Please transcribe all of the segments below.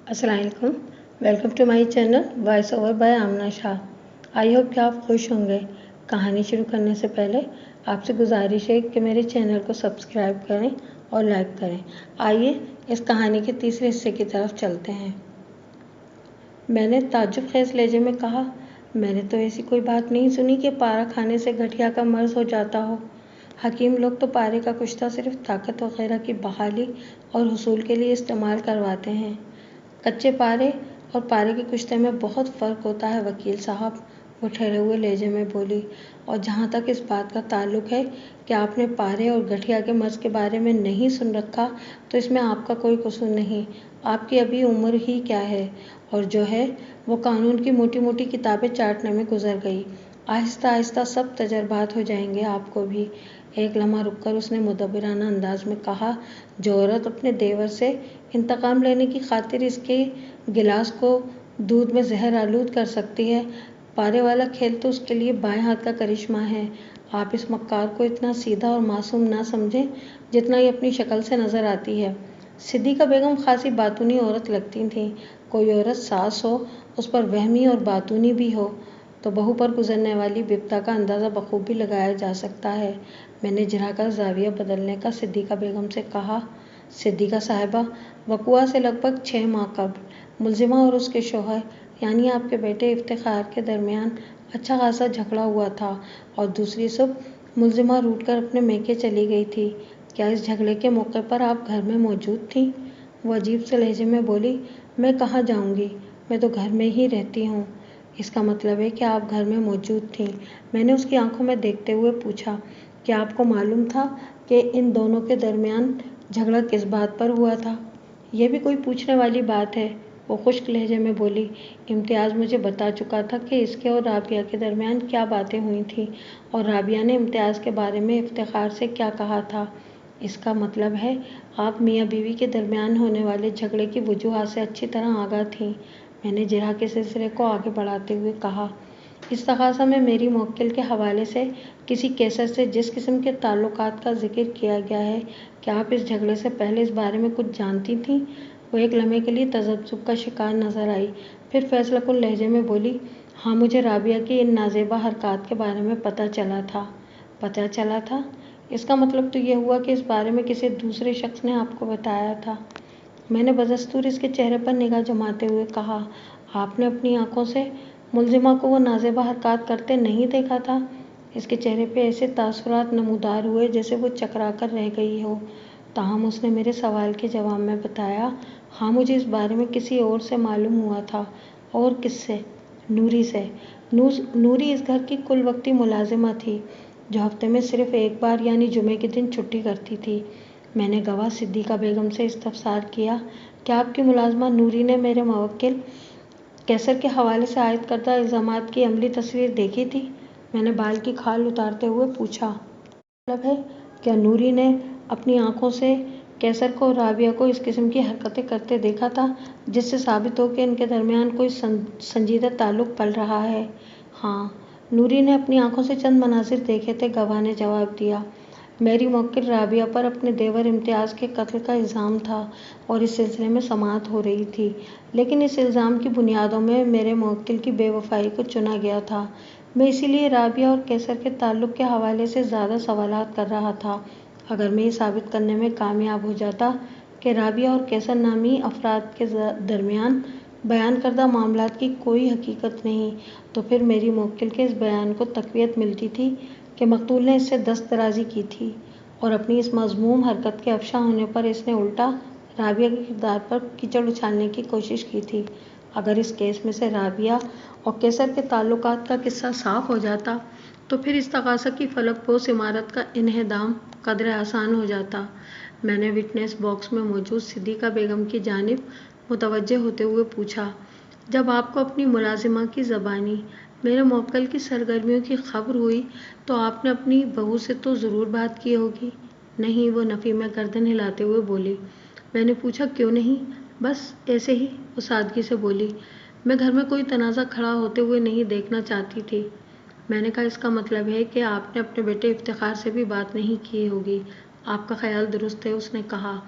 अस्सलाम वालेकुम। Welcome to my channel voice over by Amna Shah. I hope कि आप खुश होंगे। कहानी शुरू करने से पहले आपसे गुजारिश है कि मेरे चैनल को सब्सक्राइब करें और लाइक करें। आइए इस कहानी के तीसरे हिस्से की तरफ चलते हैं। मैंने ताज्जुब खेज लहजे में कहा, मैंने तो ऐसी कोई बात नहीं सुनी कि पारा खाने से गठिया का मर्ज हो जाता हो। हकीम लोग तो पारे का कुश्ता सिर्फ ताकत वगैरह की बहाली और हुसूल के लिए इस्तेमाल करवाते हैं। कच्चे पारे और पारे के कुश्ते में बहुत फ़र्क होता है वकील साहब, वो ठहरे हुए लहजे में बोली। और जहाँ तक इस बात का ताल्लुक है कि आपने पारे और गठिया के मर्ज के बारे में नहीं सुन रखा, तो इसमें आपका कोई कसूर नहीं। आपकी अभी उम्र ही क्या है, और जो है वो कानून की मोटी मोटी किताबें चाटने में गुजर गई। आहिस्ता आहिस्ता सब तजर्बात हो जाएंगे आपको भी। एक लम्हा रुककर उसने मुदब्बिराना अंदाज में कहा, जो औरत अपने देवर से इंतकाम लेने की खातिर इसके गिलास को दूध में जहर आलूद कर सकती है, पारे वाला खेल तो उसके लिए बाएं हाथ का करिश्मा है। आप इस मक्कार को इतना सीधा और मासूम ना समझें जितना ये अपनी शक्ल से नज़र आती है। सिद्दीक़ा बेगम खासी बातूनी औरत लगती थी। कोई औरत सास हो, उस पर वहमी और बातूनी भी हो, तो बहू पर गुजरने वाली बिपता का अंदाज़ा बखूबी लगाया जा सकता है। मैंने जराकर जाविया बदलने का सिद्दीक़ा बेगम से कहा। सिद्दीक़ा साहिबा, वक़ुआ से लगभग 6 माह कब्ल मुलजिमा और उसके शौहर यानी आपके बेटे इफ्तिखार के दरमियान अच्छा खासा झगड़ा हुआ था, और दूसरी सुबह मुलजिमा रूठ कर अपने मैके चली गई थी। क्या इस झगड़े के मौके पर आप घर में मौजूद थीं? वो अजीब से लहजे में बोली, मैं कहाँ जाऊँगी, मैं तो घर में ही रहती हूँ। इसका मतलब है कि आप घर में मौजूद थीं। मैंने उसकी आंखों में देखते हुए पूछा, क्या आपको मालूम था कि इन दोनों के दरमियान झगड़ा किस बात पर हुआ था? यह भी कोई पूछने वाली बात है, वो खुश्क लहजे में बोली। इम्तियाज़ मुझे बता चुका था कि इसके और राबिया के दरमियान क्या बातें हुई थीं, और राबिया ने इम्तियाज़ के बारे में इफ्तिखार से क्या कहा था। इसका मतलब है आप मियाँ बीवी के दरमियान होने वाले झगड़े की वजूहात से अच्छी तरह आगाह थीं। मैंने जिरह के सिलसिले को आगे बढ़ाते हुए कहा। इस तकाज़ा में मेरी मुवक्किल के हवाले से किसी केसर से जिस किस्म के ताल्लुकात का जिक्र किया गया है, क्या आप इस झगड़े से पहले इस बारे में कुछ जानती थीं? वो एक लम्हे के लिए तज़ब्ज़ुब का शिकार नज़र आई, फिर फैसलाकुन लहजे में बोली, हाँ, मुझे राबिया की इन नाज़ेबा हरकत के बारे में पता चला था। पता चला था? इसका मतलब तो ये हुआ कि इस बारे में किसी दूसरे शख्स ने आपको बताया था। मैंने बदस्तूर इसके चेहरे पर निगाह जमाते हुए कहा, आपने अपनी आंखों से मुलजिमा को वो नाज़ेबा हरकत करते नहीं देखा था? इसके चेहरे पे ऐसे तासुरात नमूदार हुए जैसे वो चकरा कर रह गई हो। ताहम उसने मेरे सवाल के जवाब में बताया, हाँ, मुझे इस बारे में किसी और से मालूम हुआ था। और किससे? नूरी से। नूरी इस घर की कुल वक्ती मुलाजिमा थी, जो हफ्ते में सिर्फ एक बार यानी जुमे के दिन छुट्टी करती थी। मैंने गवाह सिद्दीक़ा बेगम से इस्तफसार किया, क्या आपकी मुलाजमा नूरी ने मेरे मुवक्किल कैसर के हवाले से आयद करदा इल्ज़ामात की अमली तस्वीर देखी थी? मैंने बाल की खाल उतारते हुए पूछा। मतलब है, क्या नूरी ने अपनी आंखों से कैसर को और राबिया को इस किस्म की हरकतें करते देखा था, जिससे साबित हो कि इनके दरमियान कोई संजीदा ताल्लुक पल रहा है? हाँ, नूरी ने अपनी आंखों से चंद मनाजिर देखे थे, गवाह ने जवाब दिया। मेरी मुवक्किल राबिया पर अपने देवर इम्तियाज़ के कत्ल का इल्ज़ाम था, और इस सिलसिले में समाअत हो रही थी, लेकिन इस इल्ज़ाम की बुनियादों में मेरे मुवक्किल की बेवफाई को चुना गया था। मैं इसीलिए राबिया और कैसर के ताल्लुक के हवाले से ज़्यादा सवालात कर रहा था। अगर मैं ये साबित करने में कामयाब हो जाता कि राबिया और कैसर नामी अफराद के दरमियान बयान करदा मामलात की कोई हकीकत नहीं, तो फिर मेरी मुवक्किल के इस बयान को तक़वियत मिलती थी कि मक़तूल ने इससे दस्तदराज़ी की थी, और अपनी इस मज़मूम हरकत के अफ़शा होने पर इसने उल्टा राबिया के किरदार पर कीचड़ उछालने की कोशिश की थी। अगर इस केस में से राबिया और कैसर के ताल्लुकात का किस्सा साफ़ हो जाता, तो फिर इस तकाज़ा की फलकपोश इमारत का इन्हेदाम कदरे आसान हो जाता। मैंने विटनेस बॉक्स में मौजूद सिद्दीक़ा बेगम की जानिब मुतवज्जे होते हुए पूछा, जब आपको अपनी मुलाजिमा की ज़बानी मेरे मुवक्किल की सरगर्मियों की खबर हुई, तो आपने अपनी बहू से तो ज़रूर बात की होगी? नहीं, वो नफ़ी में गर्दन हिलाते हुए बोली। मैंने पूछा, क्यों नहीं? बस ऐसे ही, वो सादगी से बोली। मैं घर में कोई तनाज़ा खड़ा होते हुए नहीं देखना चाहती थी। मैंने कहा, इसका मतलब है कि आपने अपने बेटे इफ्तिखार से भी बात नहीं की होगी। आपका ख्याल दुरुस्त है, उसने कहा।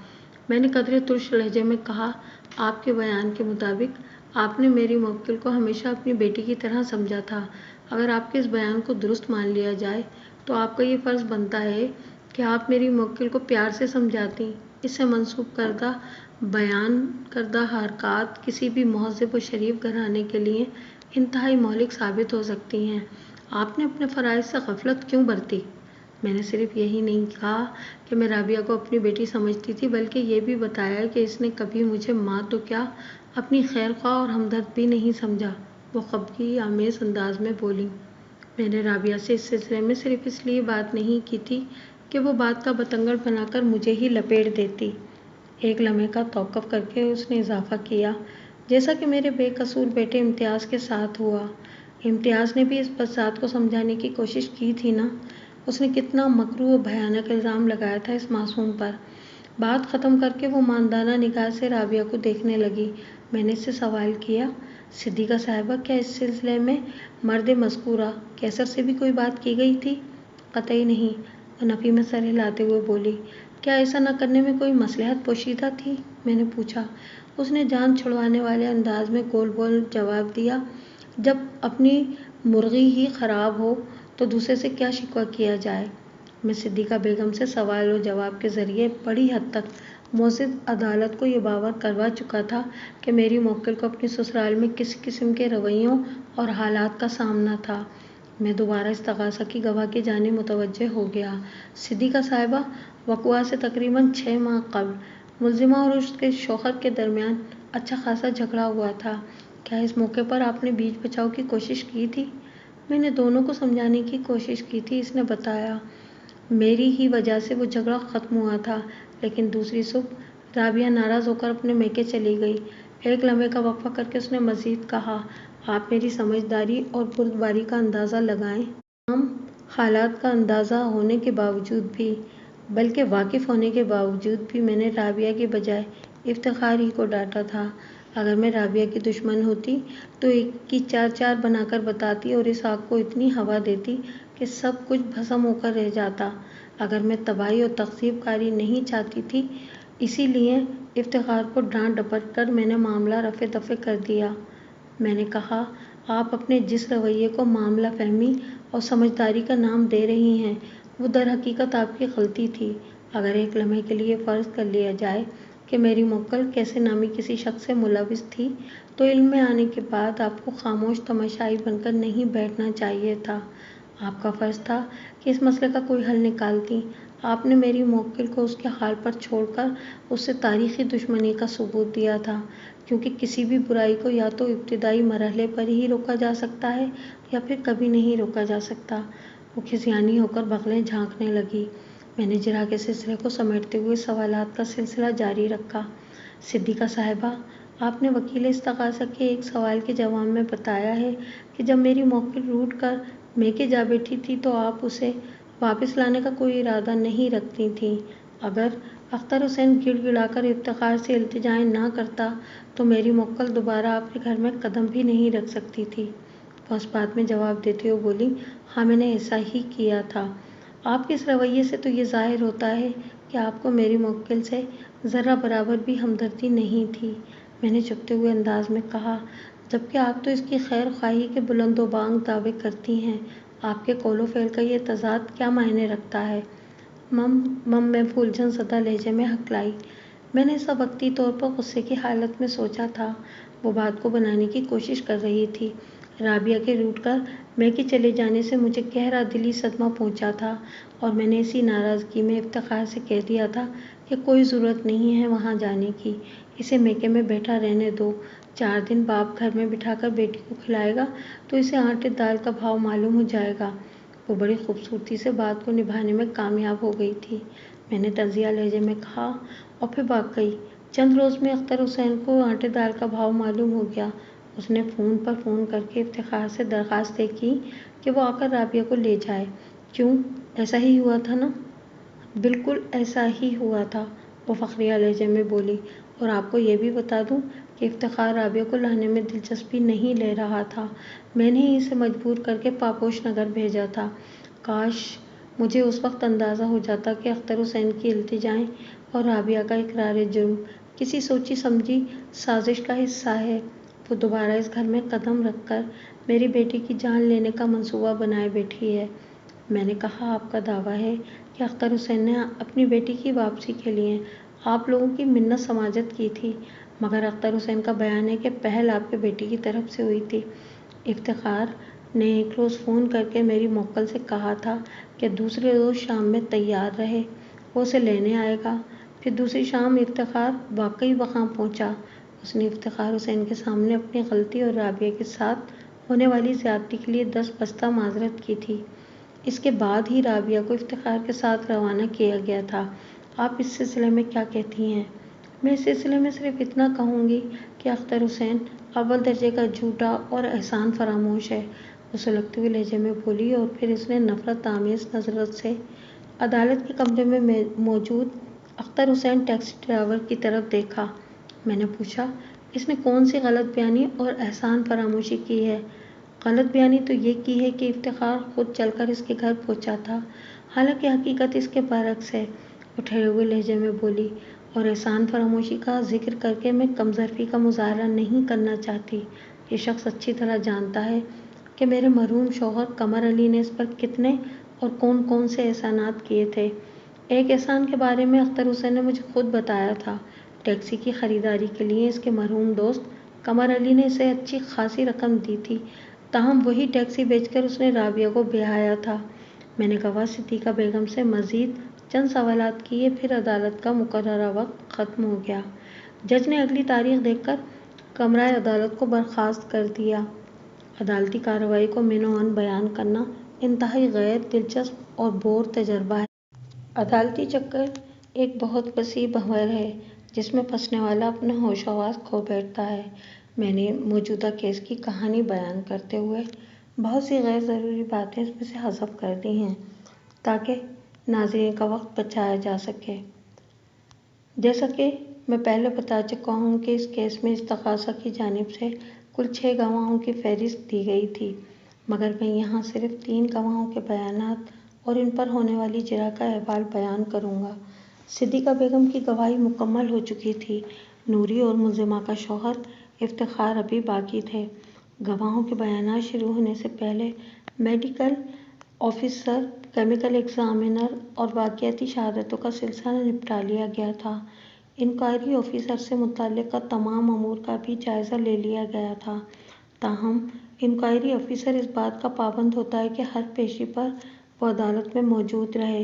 میں نے قدرے ترش لہجے میں کہا، آپ کے بیان کے مطابق آپ نے میری موکل کو ہمیشہ اپنی بیٹی کی طرح سمجھا تھا۔ اگر آپ کے اس بیان کو درست مان لیا جائے تو آپ کا یہ فرض بنتا ہے کہ آپ میری موکل کو پیار سے سمجھاتی۔ اس سے منسوب کردہ بیان کردہ حرکات کسی بھی مہذب و شریف گھرانے کے لیے انتہائی مہلک ثابت ہو سکتی ہیں۔ آپ نے اپنے فرائض سے غفلت کیوں برتی؟ میں نے صرف یہی نہیں کہا کہ میں رابعہ کو اپنی بیٹی سمجھتی تھی، بلکہ یہ بھی بتایا کہ اس نے کبھی مجھے ماں تو کیا اپنی خیر خواہ اور ہمدرد بھی نہیں سمجھا۔ وہ خفگی آمیز انداز میں بولی، میں نے رابعہ سے اس سلسلے میں صرف اس لیے بات نہیں کی تھی کہ وہ بات کا بتنگڑ بنا کر مجھے ہی لپیٹ دیتی۔ ایک لمحے کا توقف کر کے اس نے اضافہ کیا، جیسا کہ میرے بے قصور بیٹے امتیاز کے ساتھ ہوا۔ امتیاز نے بھی اس بات کو سمجھانے کی کوشش کی تھی نا؟ اس نے کتنا مکروہ و بھیانک الزام لگایا تھا اس معصوم پر۔ بات ختم کر کے وہ ماندانہ نگاہ سے رابعہ کو دیکھنے لگی۔ میں نے اس سے سوال کیا، صدیقہ صاحبہ، کیا اس سلسلے میں مرد مذکورہ کیسر سے بھی کوئی بات کی گئی تھی؟ قطعی نہیں، وہ نفی میں سر ہلاتے ہوئے بولی۔ کیا ایسا نہ کرنے میں کوئی مصلحت پوشیدہ تھی؟ میں نے پوچھا۔ اس نے جان چھڑوانے والے انداز میں گول بول جواب دیا، جب اپنی مرغی ہی خراب ہو تو دوسرے سے کیا شکوہ کیا جائے؟ میں صدیقہ بیگم سے سوال و جواب کے ذریعے بڑی حد تک موزد عدالت کو یہ باور کروا چکا تھا کہ میری موکل کو اپنی سسرال میں کس قسم کے رویوں اور حالات کا سامنا تھا۔ میں دوبارہ استغاثہ کی گواہ کی جانب متوجہ ہو گیا۔ صدیقہ صاحبہ، وقوع سے تقریباً 6 ماہ قبل ملزمہ اور اس کے شوہر کے درمیان اچھا خاصا جھگڑا ہوا تھا۔ کیا اس موقع پر آپ نے بیچ بچاؤ کی کوشش کی تھی؟ میں نے دونوں کو سمجھانے کی کوشش کی تھی، اس نے بتایا۔ میری ہی وجہ سے وہ جھگڑا ختم ہوا تھا، لیکن دوسری صبح رابعہ ناراض ہو کر اپنے میکے چلی گئی۔ ایک لمحے کا وقفہ کر کے اس نے مزید کہا، آپ میری سمجھداری اور بردباری کا اندازہ لگائیں۔ تمام حالات کا اندازہ ہونے کے باوجود بھی، بلکہ واقف ہونے کے باوجود بھی، میں نے رابعہ کی بجائے افتخار ہی کو ڈانٹا تھا۔ اگر میں رابعہ کی دشمن ہوتی تو ایک کی چار چار بنا کر بتاتی اور اس آگ کو اتنی ہوا دیتی کہ سب کچھ بھسم ہو کر رہ جاتا۔ اگر میں تباہی اور تخریب کاری نہیں چاہتی تھی، اسی لیے افتخار کو ڈانٹ ڈپٹ کر میں نے معاملہ رفع دفع کر دیا۔ میں نے کہا، آپ اپنے جس رویے کو معاملہ فہمی اور سمجھداری کا نام دے رہی ہیں، وہ در حقیقت آپ کی غلطی تھی۔ اگر ایک لمحے کے لیے فرض کر لیا جائے کہ میری موکل کیسے نامی کسی شخص سے ملوث تھی، تو علم میں آنے کے بعد آپ کو خاموش تماشائی بن کر نہیں بیٹھنا چاہیے تھا۔ آپ کا فرض تھا کہ اس مسئلے کا کوئی حل نکالتی۔ آپ نے میری موکل کو اس کے حال پر چھوڑ کر اس سے تاریخی دشمنی کا ثبوت دیا تھا، کیونکہ کسی بھی برائی کو یا تو ابتدائی مرحلے پر ہی روکا جا سکتا ہے یا پھر کبھی نہیں روکا جا سکتا۔ وہ کھسیانی ہو کر بغلیں جھانکنے لگی۔ میں نے جرح کے سلسلے کو سمیٹتے ہوئے سوالات کا سلسلہ جاری رکھا، صدیقہ صاحبہ، آپ نے وکیل استغاثہ کے ایک سوال کے جواب میں بتایا ہے کہ جب میری موکل روٹھ کر میکے جا بیٹھی تھی تو آپ اسے واپس لانے کا کوئی ارادہ نہیں رکھتی تھیں۔ اگر اختر حسین گڑ گڑا کر افتخار سے التجائیں نہ کرتا تو میری موکل دوبارہ آپ کے گھر میں قدم بھی نہیں رکھ سکتی تھی۔ وہ اس بات میں جواب دیتے ہوئے بولی، ہاں، میں نے ایسا ہی کیا تھا۔ آپ کے اس رویے سے تو یہ ظاہر ہوتا ہے کہ آپ کو میری موکل سے ذرہ برابر بھی ہمدردی نہیں تھی۔ میں نے جھکتے ہوئے انداز میں کہا، جبکہ آپ تو اس کی خیر خواہی کے بلند و بانگ دعوے کرتی ہیں، آپ کے قول و فعل کا یہ تضاد کیا معنی رکھتا ہے؟ میں پھولجھن زدہ لہجے میں ہکلائی۔ میں نے ایسا وقتی طور پر غصے کی حالت میں سوچا تھا۔ وہ بات کو بنانے کی کوشش کر رہی تھی۔ رابعہ کے روٹھ کر میکے چلے جانے سے مجھے گہرا دلی صدمہ پہنچا تھا اور میں نے اسی ناراضگی میں افتخار سے کہہ دیا تھا کہ کوئی ضرورت نہیں ہے وہاں جانے کی، اسے میکے میں بیٹھا رہنے دو۔ 4 دن باپ گھر میں بٹھا کر بیٹی کو کھلائے گا تو اسے آٹے دال کا بھاؤ معلوم ہو جائے گا۔ وہ بڑی خوبصورتی سے بات کو نبھانے میں کامیاب ہو گئی تھی۔ میں نے تنزیہ لہجے میں کہا، اور پھر واقعی چند روز میں اختر حسین کو آٹے دال کا بھاؤ معلوم ہو گیا۔ اس نے فون پر فون کر کے افتخار سے درخواستیں کی کہ وہ آ کر رابعہ کو لے جائے۔ کیوں، ایسا ہی ہوا تھا نا؟ بالکل ایسا ہی ہوا تھا، وہ فخریہ لہجے میں بولی، اور آپ کو یہ بھی بتا دوں کہ افتخار رابعہ کو لانے میں دلچسپی نہیں لے رہا تھا۔ میں نے ہی اسے مجبور کر کے پاپوش نگر بھیجا تھا۔ کاش مجھے اس وقت اندازہ ہو جاتا کہ اختر حسین کی التجائیں اور رابعہ کا اقرار جرم کسی سوچی سمجھی سازش کا حصہ ہے۔ وہ دوبارہ اس گھر میں قدم رکھ کر میری بیٹی کی جان لینے کا منصوبہ بنائے بیٹھی ہے۔ میں نے کہا، آپ کا دعویٰ ہے کہ اختر حسین نے اپنی بیٹی کی واپسی کے لیے آپ لوگوں کی منت سماجت کی تھی، مگر اختر حسین کا بیان ہے کہ پہل آپ کی بیٹی کی طرف سے ہوئی تھی۔ افتخار نے ایک روز فون کر کے میری موکل سے کہا تھا کہ دوسرے روز شام میں تیار رہے، وہ اسے لینے آئے گا۔ پھر دوسری شام افتخار واقعی وہاں پہنچا۔ اس نے افتخار حسین کے سامنے اپنی غلطی اور رابعہ کے ساتھ ہونے والی زیادتی کے لیے 10 بستہ معذرت کی تھی۔ اس کے بعد ہی رابعہ کو افتخار کے ساتھ روانہ کیا گیا تھا۔ آپ اس سلسلے میں کیا کہتی ہیں؟ میں اس سلسلے میں صرف اتنا کہوں گی کہ اختر حسین اول درجے کا جھوٹا اور احسان فراموش ہے، وہ سلگتے ہوئے لہجے میں بولی، اور پھر اس نے نفرت آمیز نظرت سے عدالت کے کمرے میں موجود اختر حسین ٹیکسی ڈرائیور کی طرف دیکھا۔ میں نے پوچھا، اس نے کون سی غلط بیانی اور احسان فراموشی کی ہے؟ غلط بیانی تو یہ کی ہے کہ افتخار خود چل کر اس کے گھر پہنچا تھا، حالانکہ حقیقت اس کے برعکس ہے، وہ ٹھہرے ہوئے لہجے میں بولی، اور احسان فراموشی کا ذکر کر کے میں کمظرفی کا مظاہرہ نہیں کرنا چاہتی۔ یہ شخص اچھی طرح جانتا ہے کہ میرے مرحوم شوہر قمر علی نے اس پر کتنے اور کون کون سے احسانات کیے تھے۔ ایک احسان کے بارے میں اختر حسین نے مجھے خود بتایا تھا۔ ٹیکسی کی خریداری کے لیے اس کے مرحوم دوست قمر علی نے اسے اچھی خاصی رقم دی تھی، تاہم وہی ٹیکسی بیچ کر اس نے رابعہ کو بیاہا تھا۔ میں نے گواہ صدیقہ بیگم سے مزید چند سوالات کیے، پھر عدالت کا مقررہ وقت ختم ہو گیا۔ جج نے اگلی تاریخ دیکھ کر کمرہ عدالت کو برخاست کر دیا۔ عدالتی کارروائی کو من و عن بیان کرنا انتہائی غیر دلچسپ اور بور تجربہ ہے۔ عدالتی چکر ایک بہت وسیع بحر ہے جس میں پھنسنے والا اپنا ہوش و حواس کھو بیٹھتا ہے۔ میں نے موجودہ کیس کی کہانی بیان کرتے ہوئے بہت سی غیر ضروری باتیں اس میں سے حذف کر دی ہیں تاکہ ناظرین کا وقت بچایا جا سکے۔ جیسا کہ میں پہلے بتا چکا ہوں کہ اس کیس میں استغاثہ کی جانب سے کل 6 گواہوں کی فہرست دی گئی تھی، مگر میں یہاں صرف 3 گواہوں کے بیانات اور ان پر ہونے والی جرح کا احوال بیان کروں گا۔ صدیقہ بیگم کی گواہی مکمل ہو چکی تھی۔ نوری اور ملزمہ کا شوہر افتخار ابھی باقی تھے۔ گواہوں کے بیانات شروع ہونے سے پہلے میڈیکل آفیسر، کیمیکل ایگزامینر اور واقعاتی شہادتوں کا سلسلہ نپٹا لیا گیا تھا۔ انکوائری آفیسر سے متعلقہ تمام امور کا بھی جائزہ لے لیا گیا تھا، تاہم انکوائری آفیسر اس بات کا پابند ہوتا ہے کہ ہر پیشی پر وہ عدالت میں موجود رہے۔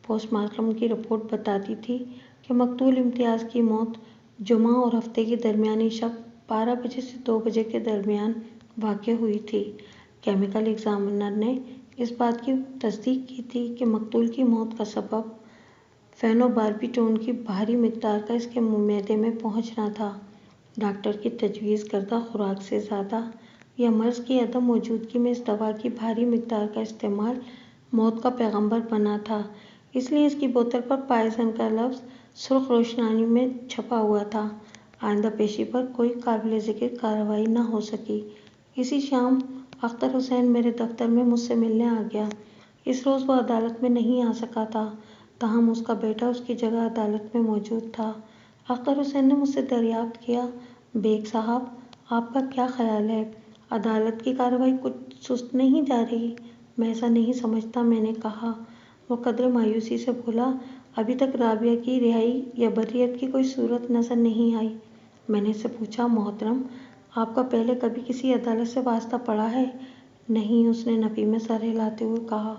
پوسٹ مارٹم کی رپورٹ بتاتی تھی کہ مقتول امتیاز کی موت جمعہ اور ہفتے کی درمیانی شب 12 بجے سے 2 بجے کے درمیان واقع ہوئی تھی۔ کیمیکل ایگزامینر نے اس بات کی تصدیق کی تھی کہ مقتول کی موت کا سبب فینوباربیٹون کی بھاری مقدار کا اس کے معدے میں پہنچنا تھا۔ ڈاکٹر کی تجویز کردہ خوراک سے زیادہ یا مرض کی عدم موجودگی میں اس دوا کی بھاری مقدار کا استعمال موت کا پیغامبر بنا تھا، اس لیے اس کی بوتل پر پوائزن کا لفظ سرخ روشنائی میں چھپا ہوا تھا۔ آئندہ پیشی پر کوئی قابل ذکر کارروائی نہ ہو سکی۔ اسی شام اختر حسین میرے دفتر میں مجھ سے ملنے آ گیا۔ اس روز وہ عدالت میں نہیں آ سکا تھا، تاہم اس کا بیٹا اس کی جگہ عدالت میں موجود تھا۔ اختر حسین نے مجھ سے دریافت کیا، بیگ صاحب، آپ کا کیا خیال ہے؟ عدالت کی کارروائی کچھ سست نہیں جا رہی؟ میں ایسا نہیں سمجھتا، میں نے کہا۔ وہ قدرے مایوسی سے بولا، ابھی تک رابعہ کی رہائی یا بریت کی کوئی صورت نظر نہیں آئی۔ میں نے اس سے پوچھا، محترم، آپ کا پہلے کبھی کسی عدالت سے واسطہ پڑا ہے؟ نہیں، اس نے نفی میں سر ہلاتے ہوئے کہا۔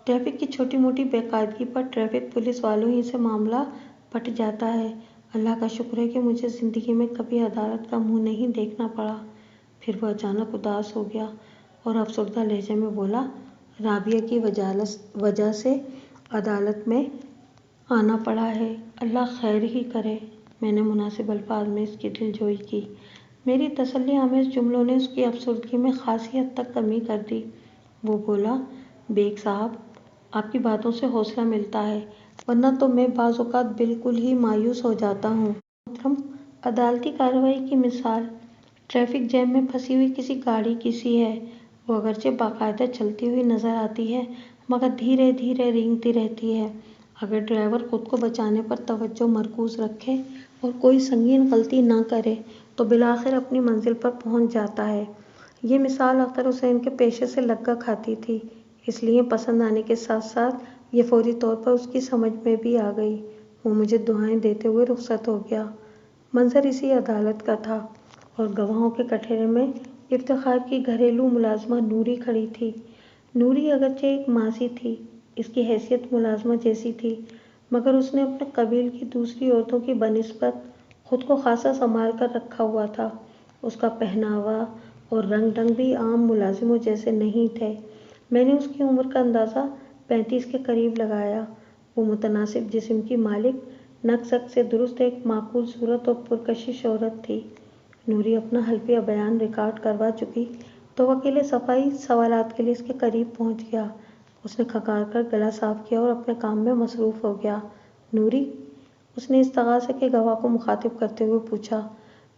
ٹریفک کی چھوٹی موٹی بے قاعدگی پر ٹریفک پولیس والوں ہی سے معاملہ پٹ جاتا ہے۔ اللہ کا شکر ہے کہ مجھے زندگی میں کبھی عدالت کا منہ نہیں دیکھنا پڑا۔ پھر وہ اچانک اداس ہو گیا اور افسردہ لہجے میں بولا، رابعہ کی وجہ سے عدالت میں آنا پڑا ہے، اللہ خیر ہی کرے۔ میں نے مناسب الفاظ میں اس کی دلجوئی کی۔ میری تسلی آمیز جملوں نے اس کی افسردگی میں خاصی حد تک کمی کر دی۔ وہ بولا، بیگ صاحب، آپ کی باتوں سے حوصلہ ملتا ہے، ورنہ تو میں بعض اوقات بالکل ہی مایوس ہو جاتا ہوں۔ محترم، عدالتی کارروائی کی مثال ٹریفک جیم میں پھنسی ہوئی کسی گاڑی کی سی ہے۔ وہ اگرچہ باقاعدہ چلتی ہوئی نظر آتی ہے، مگر دھیرے دھیرے رینگتی رہتی ہے۔ अगर ड्राइवर खुद को बचाने पर तवज्जो मरकूज रखे और कोई संगीन गलती ना करे तो बिलाखिर अपनी मंजिल पर पहुंच जाता है। ये मिसाल अख्तर हुसैन के पेशे से लग्गा खाती थी, इसलिए पसंद आने के साथ साथ ये फौरी तौर पर उसकी समझ में भी आ गई। वो मुझे दुआएं देते हुए रुखसत हो गया। मंजर इसी अदालत का था और गवाहों के कटहरे में इफ्तिखार की घरेलू मुलाजमा नूरी खड़ी थी। नूरी अगरचे एक मासी थी, इसकी हैसियत मुलाजमा जैसी थी, मगर उसने अपने कबील की दूसरी औरतों की बनिस्बत खुद को खासा संभाल कर रखा हुआ था। उसका पहनावा और रंग ढंग भी आम मुलाजिमों जैसे नहीं थे। मैंने उसकी उम्र का अंदाज़ा 35 के करीब लगाया। वो मुतनासिब जिस्म की मालिक, नक से दुरुस्त, एक माकूल सूरत और पुरकशिश औरत थी। नूरी अपना हल्फिया बयान रिकॉर्ड करवा चुकी तो वकील सफाई सवालात के लिए इसके करीब पहुंच गया। उसने खकार कर गला साफ किया और अपने काम में मसरूफ़ हो गया। नूरी, उसने इस्तगासा के गवाह को मुखातिब करते हुए पूछा,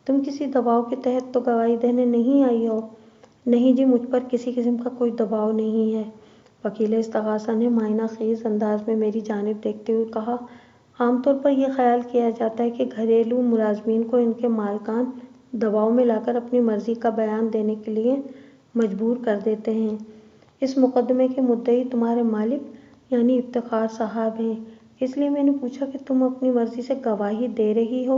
तुम किसी दबाव के तहत तो गवाही देने नहीं आई हो? नहीं जी, मुझ पर किसी किस्म का कोई दबाव नहीं है। वकील इस्तगासा ने मायना खेज अंदाज में मेरी जानिब देखते हुए कहा, आमतौर पर यह ख्याल किया जाता है कि घरेलू मुलाजमीन को इनके मालकान दबाव में लाकर अपनी मर्जी का बयान देने के लिए मजबूर कर देते हैं। इस मुकदमे के मुद्दई तुम्हारे मालिक यानी इफ्तिखार साहब हैं, इसलिए मैंने पूछा कि तुम अपनी मर्जी से गवाही दे रही हो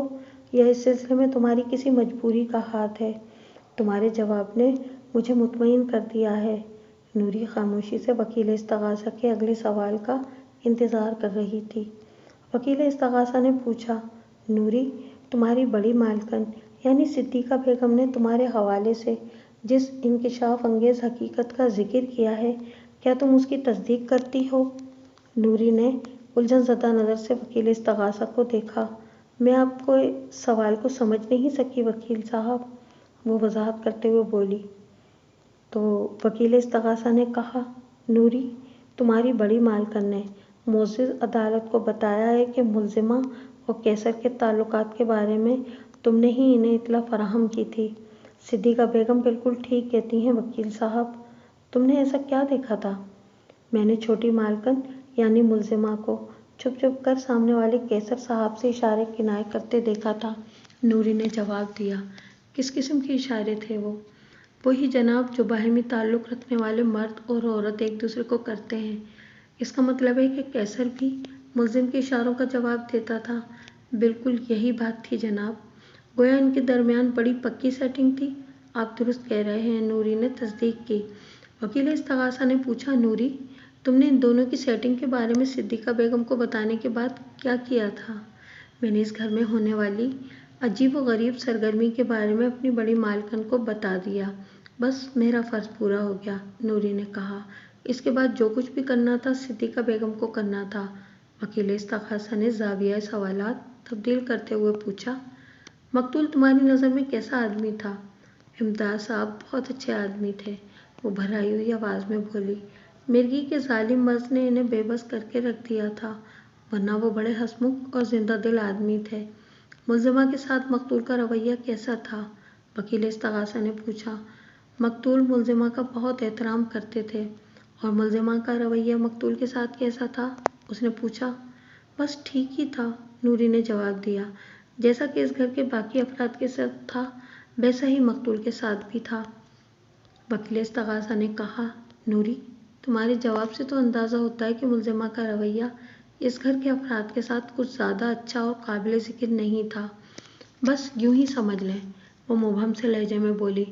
या इस सिलसिले में तुम्हारी किसी मजबूरी का हाथ है। तुम्हारे जवाब ने मुझे मुतमईन कर दिया है। नूरी खामोशी से वकील इस्तगासा के अगले सवाल का इंतज़ार कर रही थी। वकील इस्तगासा ने पूछा, नूरी, तुम्हारी बड़ी मालकन यानी सिद्दीक़ा बेगम ने तुम्हारे हवाले से जिस इंकिशाफ अंगेज़ हकीकत का जिक्र किया है, क्या तुम उसकी तस्दीक करती हो? नूरी ने उलझन ज़दा नज़र से वकील इस्तगासा को देखा। मैं आपको सवाल को समझ नहीं सकी वकील साहब, वो वजाहत करते हुए बोली। तो वकील इस्तगासा ने कहा, नूरी, तुम्हारी बड़ी मालकन ने मोअज़्ज़िज़ अदालत को बताया है कि मुल्ज़िमा और कैसर के ताल्लुकात के बारे में तुमने ही इन्हें इत्तला फराहम की थी। सिद्दीक़ा बेगम बिल्कुल ठीक कहती हैं वकील साहब। तुमने ऐसा क्या देखा था? मैंने छोटी मालकन यानी मुल्ज़िमा को छुप छुप कर सामने वाले कैसर साहब से इशारे किनाए करते देखा था। नूरी ने जवाब दिया। किस किस्म के इशारे थे वो? वही जनाब जो बाहमी ताल्लुक़ रखने वाले मर्द और औरत एक दूसरे को करते हैं। इसका मतलब है कि कैसर भी मुल्ज़िम के इशारों का जवाब देता था। बिल्कुल यही बात थी जनाब। गोया इनके दरमियान बड़ी पक्की सेटिंग थी। आप दुरुस्त कह रहे हैं, नूरी ने तस्दीक की। वकील इस्तगासा ने पूछा, नूरी, तुमने इन दोनों की सेटिंग के बारे में सिद्दीक़ा बेगम को बताने के बाद क्या किया था? मैंने इस घर में होने वाली अजीब व गरीब सरगर्मी के बारे में अपनी बड़ी मालकन को बता दिया। बस मेरा फ़र्ज़ पूरा हो गया, नूरी ने कहा। इसके बाद जो कुछ भी करना था सिद्दीक़ा बेगम को करना था। वकील इस्तगासा ने ज़ाविया सवालात तब्दील करते हुए पूछा, मकतूल तुम्हारी नज़र में कैसा आदमी था? इम्तियाज़ साहब बहुत अच्छे आदमी थे, वो भराई हुई आवाज़ में बोली। मिर्गी के जालिम मर्ज़ ने इन्हें बेबस करके रख दिया था, वरना वो बड़े हंसमुख और जिंदा दिल आदमी थे। मुल्ज़िमा के साथ मकतूल का रवैया कैसा था? वकील इस्तगासा ने पूछा। मकतूल मुल्ज़िमा का बहुत एहतराम करते थे। और मुल्ज़िमा का रवैया मकतूल के साथ कैसा था? उसने पूछा। बस ठीक ही था, नूरी ने जवाब दिया। जैसा कि इस घर के बाकी अफराद के साथ था, वैसा ही मकतूल के साथ भी था। वकील इस्तगासा ने कहा, नूरी, तुम्हारे जवाब से तो अंदाज़ा होता है कि मुल्ज़िमा का रवैया इस घर के अफराद के साथ कुछ ज़्यादा अच्छा और काबिल ज़िक्र नहीं था। बस यूं ही समझ लें, वो मुबहम से लहजे में बोली।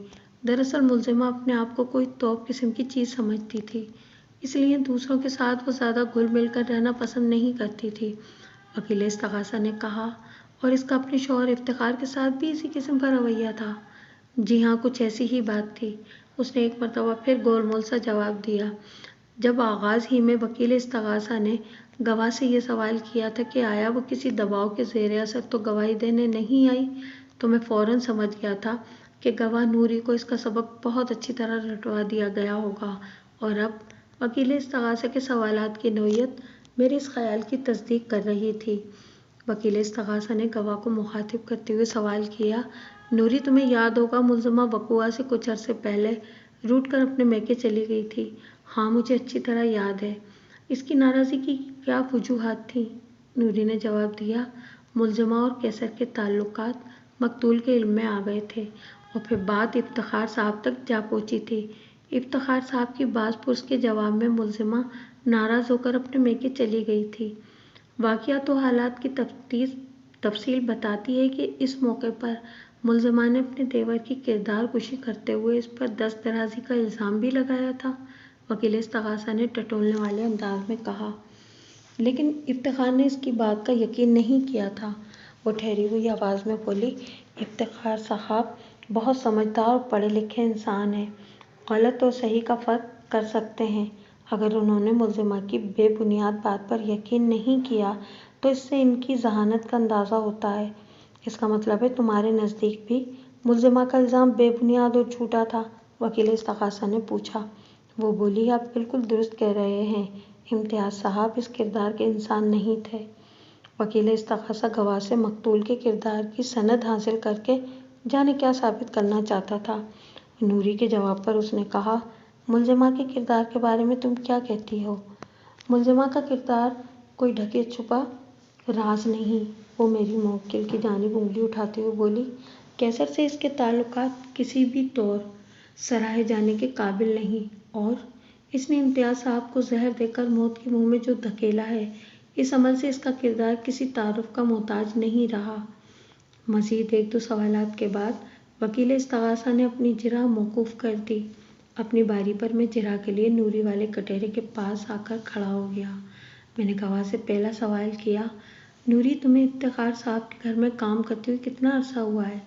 दरअसल मुल्ज़िमा अपने आप को कोई तौब किस्म की चीज़ समझती थी, इसलिए दूसरों के साथ वो ज़्यादा घुल मिल कर रहना पसंद नहीं करती थी। वकील इस्तगासा ने कहा, और इसका अपने शौहर इफ्तिखार के साथ भी इसी किस्म का रवैया था? जी हाँ, कुछ ऐसी ही बात थी, उसने एक मरतबा फिर गोलमोल सा जवाब दिया। जब आगाज़ ही में वकील इस्तगासा ने गवाह से ये सवाल किया था कि आया वो किसी दबाव के ज़ेर असर तो गवाही देने नहीं आई, तो मैं फ़ौरन समझ गया था कि गवाह नूरी को इसका सबक बहुत अच्छी तरह रटवा दिया गया होगा। और अब वकील इस्तगासा के सवालात की नोयत मेरे इस ख्याल की तस्दीक कर रही थी। वकील इस्तगासा ने गवाह को मुखातिब करते हुए सवाल किया, नूरी, तुम्हें याद होगा मुल्ज़िमा वक़ुआ से कुछ अरसे पहले रूठ कर अपने मैके चली गई थी? हाँ, मुझे अच्छी तरह याद है। इसकी नाराज़गी की क्या वजूहात थीं? नूरी ने जवाब दिया, मुलजिमा और कैसर के ताल्लुकात मकतूल के इल्म में आ गए थे और फिर बात इफ्तिखार साहब तक जा पहुंची थी। इफ्तिखार साहब की बात पुरस के जवाब में मुलजिमा नाराज़ होकर अपने मेके चली गई थी। वाक़या तो हालात की तफसील बताती है कि इस मौके पर मुलजिमा ने अपने देवर की किरदार कुशी करते हुए इस पर दस्तदराजी का इल्ज़ाम भी लगाया था, वकील इस्तग़ासा ने टटोलने वाले अंदाज में कहा। लेकिन इफ्तिखार ने इसकी बात का यकीन नहीं किया था। वो ठहरी हुई आवाज़ में बोली, इफ्तिखार साहब बहुत समझदार और पढ़े लिखे इंसान हैं, गलत और सही का फ़र्क कर सकते हैं। अगर उन्होंने मुलजिमा की बेबुनियाद बात पर यकीन नहीं किया तो इससे इनकी ज़हानत का अंदाज़ा होता है। इसका मतलब है तुम्हारे नज़दीक भी मुलजिमा का इल्ज़ाम बेबुनियाद और झूठा था? वकील इस्तग़ासा ने पूछा। वो बोली, आप बिल्कुल दुरुस्त कह रहे हैं, इम्तियाज़ साहब इस किरदार के इंसान नहीं थे। वकील इस्तग़ासा गवाह से मकतूल के किरदार की सनद हासिल करके जाने क्या साबित करना चाहता था। नूरी के जवाब पर उसने कहा, मुलजिमा के किरदार के बारे में तुम क्या कहती हो? मुलजिमा का किरदार कोई ढके छुपा राज नहीं। वो मेरी मुवक्किल की जानिब उंगली उठाते हुए बोली, कैसर से इसके ताल्लुकात किसी भी तौर सराहे जाने के काबिल नहीं और इसने इम्तियाज़ साहब को जहर देकर मौत के मुंह में जो धकेला है, इस अमल से इसका किरदार किसी तारुफ का मोहताज नहीं रहा। मज़ीद एक दो सवालात के बाद वकील इस्तग़ासा ने अपनी जिरह मौकूफ़ कर दी। अपनी बारी पर मैं जिरह के लिए नूरी वाले कटहरे के पास आकर खड़ा हो गया। मैंने गवाह से पहला सवाल किया, नूरी तुम्हें इफ्तिखार साहब के घर में काम करते हुए कितना अरसा हुआ है?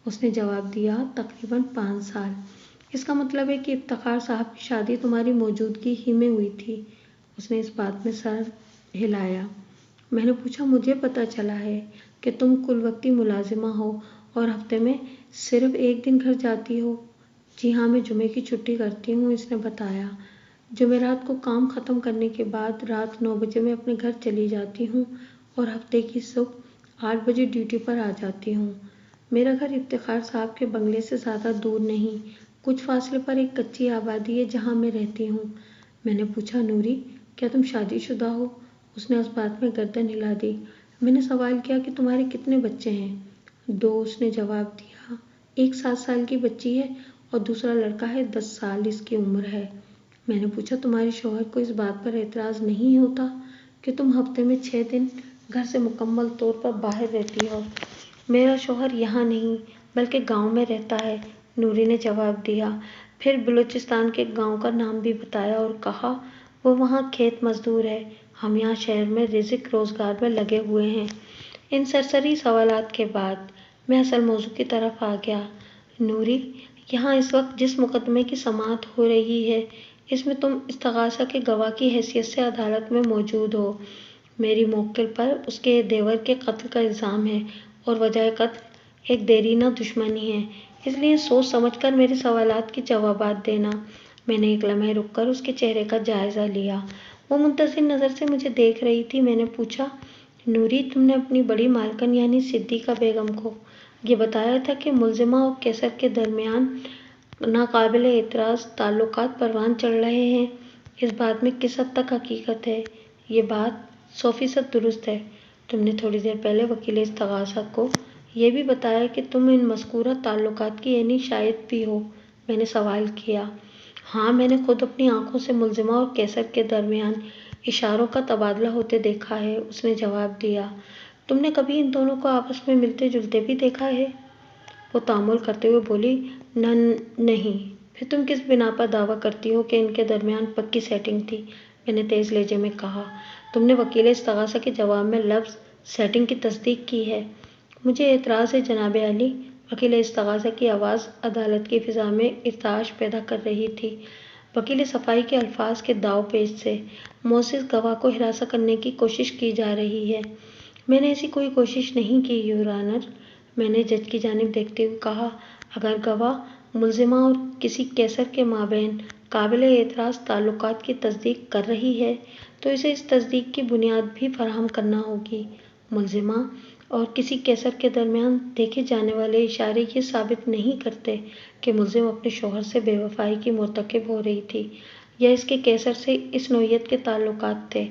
उसने जवाब दिया, तकरीबन 5 साल। इसका मतलब है कि इफ्तिखार साहब की शादी तुम्हारी मौजूदगी ही में हुई थी। उसने इस बात में सर हिलाया। मैंने पूछा, मुझे पता चला है कि तुम कुल वक्ती मुलाजिमा हो और हफ्ते में सिर्फ एक दिन घर जाती हो। जी हाँ, मैं जुमे की छुट्टी करती हूँ, इसने बताया। जुमेरात को काम ख़त्म करने के बाद रात 9 बजे मैं अपने घर चली जाती हूँ और हफ्ते की सुबह 8 बजे ड्यूटी पर आ जाती हूँ। मेरा घर इफ्तिखार साहब के बंगले से ज़्यादा दूर नहीं, कुछ फासले पर एक कच्ची आबादी है जहाँ मैं रहती हूँ। मैंने पूछा, नूरी क्या तुम शादीशुदा हो? उसने उस बात में गर्दन हिला दी। मैंने सवाल किया कि तुम्हारे कितने बच्चे हैं? 2, उसने जवाब दिया। एक 7 साल की बच्ची है और दूसरा लड़का है, 10 साल इसकी उम्र है। मैंने पूछा, तुम्हारे शौहर को इस बात पर एतराज़ नहीं होता कि तुम हफ्ते में 6 दिन घर से मुकम्मल तौर पर बाहर रहती हो? मेरा शौहर यहाँ नहीं बल्कि गांव में रहता है, नूरी ने जवाब दिया। फिर बलूचिस्तान के गांव का नाम भी बताया और कहा, वो वहाँ खेत मजदूर है, हम यहाँ शहर में रिज़्क रोज़गार में लगे हुए हैं। इन सरसरी सवालात के बाद मैं असल मौजू की तरफ आ गया। नूरी, यहाँ इस वक्त जिस मुकदमे की समाअत हो रही है, इसमें तुम इस्तग़ासा के गवाह की हैसियत से अदालत में मौजूद हो। मेरी मुवक्किल पर उसके देवर के कत्ल का इल्ज़ाम है और वजह कत्ल एक देरीना दुश्मनी है, इसलिए सोच समझकर मेरे सवालात के जवाबात देना। मैंने एक लम्हे रुककर उसके चेहरे का जायज़ा लिया। वो मुंतज़िर नज़र से मुझे देख रही थी। मैंने पूछा, नूरी तुमने अपनी बड़ी मालकन यानी सिद्दीक़ा बेगम को ये बताया था कि मुलजिमा और कैसर के दरमियान नाकाबिल एतराज़ ताल्लुकात परवान चढ़ रहे हैं। इस बात में किस हद तक हकीकत है? ये बात 100% दुरुस्त है। तुमने थोड़ी देर पहले वकील इस्तग़ासा को यह भी बताया कि तुम इन मज़कूरा ताल्लुकात की यानी शाहिद भी हो? मैंने सवाल किया। हाँ, मैंने खुद अपनी आंखों से मुलजिमा और कैसर के दरमियान इशारों का तबादला होते देखा है, उसने जवाब दिया। तुमने कभी इन दोनों को आपस में मिलते जुलते भी देखा है? वो तामुल करते हुए बोली, नहीं। फिर तुम किस बिना पर दावा करती हो कि इनके दरमियान पक्की सेटिंग थी? मैंने तेज़ लहजे में कहा। तुमने वकील इस्तग़ासा के जवाब में लफ्ज़ सेटिंग की तस्दीक की है। मुझे एतराज़ है जनाब अली। वकील इस्तग़ासा की आवाज़ अदालत की फ़िज़ा में इर्ताश पैदा कर रही थी। वकील सफ़ाई के अल्फाज के दाव पेच से मोअज़्ज़िज़ गवाह को हिरासा करने की कोशिश की जा रही है। मैंने ऐसी कोई कोशिश नहीं की योर ऑनर, मैंने जज की जानिब देखते हुए कहा। अगर गवाह मुलजिमा और किसी कैसर के माबैन काबिल एतराज़ ताल्लुकात की तस्दीक कर रही है तो इसे इस तस्दीक की बुनियाद भी फराहम करना होगी। मुलजिमा और किसी कैसर के दरमियान देखे जाने वाले इशारे ये साबित नहीं करते कि मुलजिम अपने शौहर से बेवफाई की मुर्तकिब हो रही थी या इसके कैसर से इस नौइयत के ताल्लुकात थे।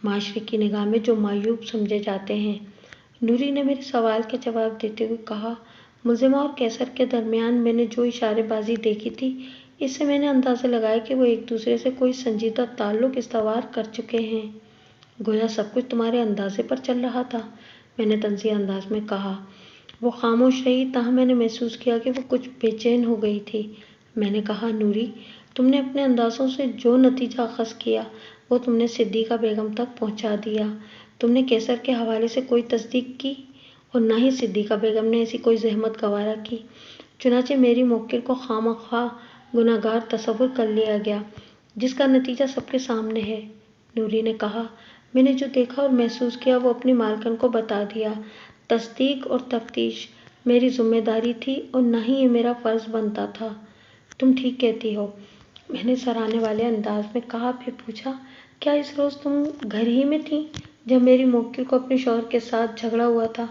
معاشرے کی نگاہ میں جو معیوب سمجھے جاتے ہیں۔ نوری نے میرے سوال کا جواب دیتے ہوئے کہا، ملزمہ اور کیسر کے درمیان میں نے جو اشارے بازی دیکھی تھی، اس سے میں نے اندازہ لگایا کہ وہ ایک دوسرے سے کوئی سنجیدہ تعلق استوار کر چکے ہیں۔ گویا سب کچھ تمہارے اندازے پر چل رہا تھا، میں نے طنزیہ انداز میں کہا۔ وہ خاموش رہی، تاہم میں نے محسوس کیا کہ وہ کچھ بے چین ہو گئی تھی۔ میں نے کہا، نوری، تم نے اپنے اندازوں سے جو نتیجہ اخذ کیا وہ تم نے صدیقہ بیگم تک پہنچا دیا۔ تم نے کیسر کے حوالے سے کوئی تصدیق کی اور نہ ہی صدیقہ بیگم نے ایسی کوئی زحمت گوارا کی، چنانچہ میری موکل کو خواہ گناہگار تصور کر لیا گیا، جس کا نتیجہ سب کے سامنے ہے۔ نوری نے کہا، میں نے جو دیکھا اور محسوس کیا وہ اپنی مالکن کو بتا دیا۔ تصدیق اور تفتیش میری ذمہ داری تھی اور نہ ہی یہ میرا فرض بنتا تھا۔ تم ٹھیک کہتی ہو، میں نے سراہنے والے انداز میں کہا، پھر پوچھا، کیا اس روز تم گھر ہی میں تھی جب میری موکل کو اپنے شوہر کے ساتھ جھگڑا ہوا تھا؟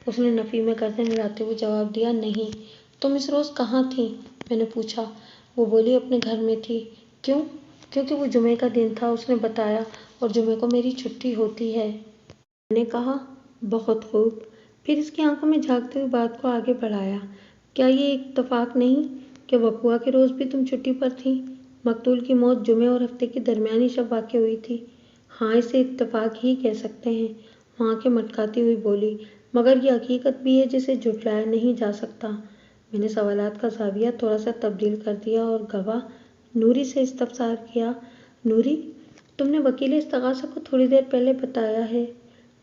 اس نے نفی میں گردن ہلاتے ہوئے جواب دیا، نہیں۔ تم اس روز کہاں تھی؟ میں نے پوچھا۔ وہ بولی، اپنے گھر میں تھی۔ کیوں؟ کیونکہ وہ جمعے کا دن تھا، اس نے بتایا، اور جمعے کو میری چھٹی ہوتی ہے۔ میں نے کہا، بہت خوب۔ پھر اس کی آنکھوں میں جھانکتے ہوئے بات کو آگے بڑھایا، کیا یہ اتفاق نہیں کہ وقوعہ کے روز بھی تم چھٹی پر تھی؟ مقتول کی موت جمعے اور ہفتے کی درمیانی شب واقع ہوئی تھی۔ ہاں، اسے اتفاق ہی کہہ سکتے ہیں، وہ آنکھیں مٹکاتی ہوئی بولی، مگر یہ حقیقت بھی ہے جسے جھٹلایا نہیں جا سکتا۔ میں نے سوالات کا زاویہ تھوڑا سا تبدیل کر دیا اور گواہ نوری سے استفسار کیا، نوری، تم نے وکیل استغاثہ کو تھوڑی دیر پہلے بتایا ہے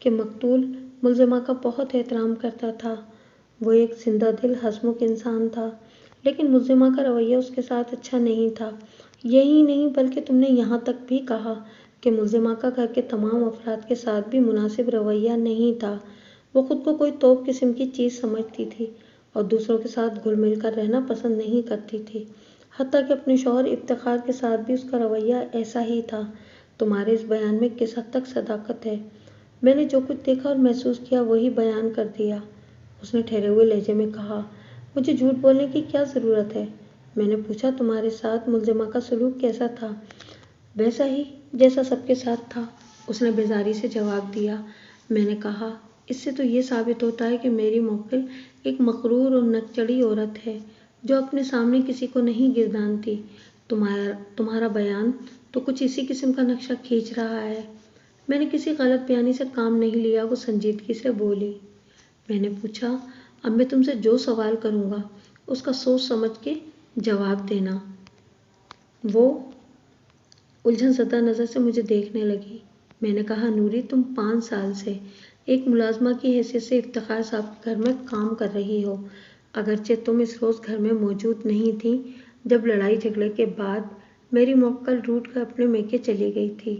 کہ مقتول ملزمہ کا بہت احترام کرتا تھا، وہ ایک زندہ دل ہنسمکھ انسان تھا، لیکن ملزمہ کا رویہ اس کے ساتھ اچھا نہیں تھا۔ یہی نہیں بلکہ تم نے یہاں تک بھی کہا کہ ملزمہ کا گھر کے تمام افراد کے ساتھ بھی مناسب رویہ نہیں تھا، وہ خود کو کوئی توپ قسم کی چیز سمجھتی تھی اور دوسروں کے ساتھ گھل مل کر رہنا پسند نہیں کرتی تھی، حتیٰ کہ اپنے شوہر افتخار کے ساتھ بھی اس کا رویہ ایسا ہی تھا۔ تمہارے اس بیان میں کس حد تک صداقت ہے؟ میں نے جو کچھ دیکھا اور محسوس کیا وہی بیان کر دیا، اس نے ٹھہرے ہوئے لہجے میں کہا۔ مجھے جھوٹ بولنے کی کیا ضرورت ہے؟ میں نے پوچھا، تمہارے ساتھ ملزمہ کا سلوک کیسا تھا؟ ویسا ہی جیسا سب کے ساتھ تھا، اس نے بیزاری سے جواب دیا۔ میں نے کہا، اس سے تو یہ ثابت ہوتا ہے کہ میری موکل ایک مغرور اور نکچڑی عورت ہے جو اپنے سامنے کسی کو نہیں گردانتی۔ تمہارا بیان تو کچھ اسی قسم کا نقشہ کھینچ رہا ہے۔ میں نے کسی غلط بیانی سے کام نہیں لیا، وہ سنجیدگی سے بولی۔ میں نے پوچھا، اب میں تم سے جو سوال کروں گا اس کا سوچ سمجھ کے جواب دینا۔ وہ الجھن زدہ نظر سے مجھے دیکھنے لگی۔ میں نے کہا، نوری، تم 5 سال سے ایک ملازمہ کی حیثیت سے افتخار صاحب کے گھر میں کام کر رہی ہو، اگرچہ تم اس روز گھر میں موجود نہیں تھی جب لڑائی جھگڑے کے بعد میری موکل روٹھ کر اپنے میکے چلی گئی تھی۔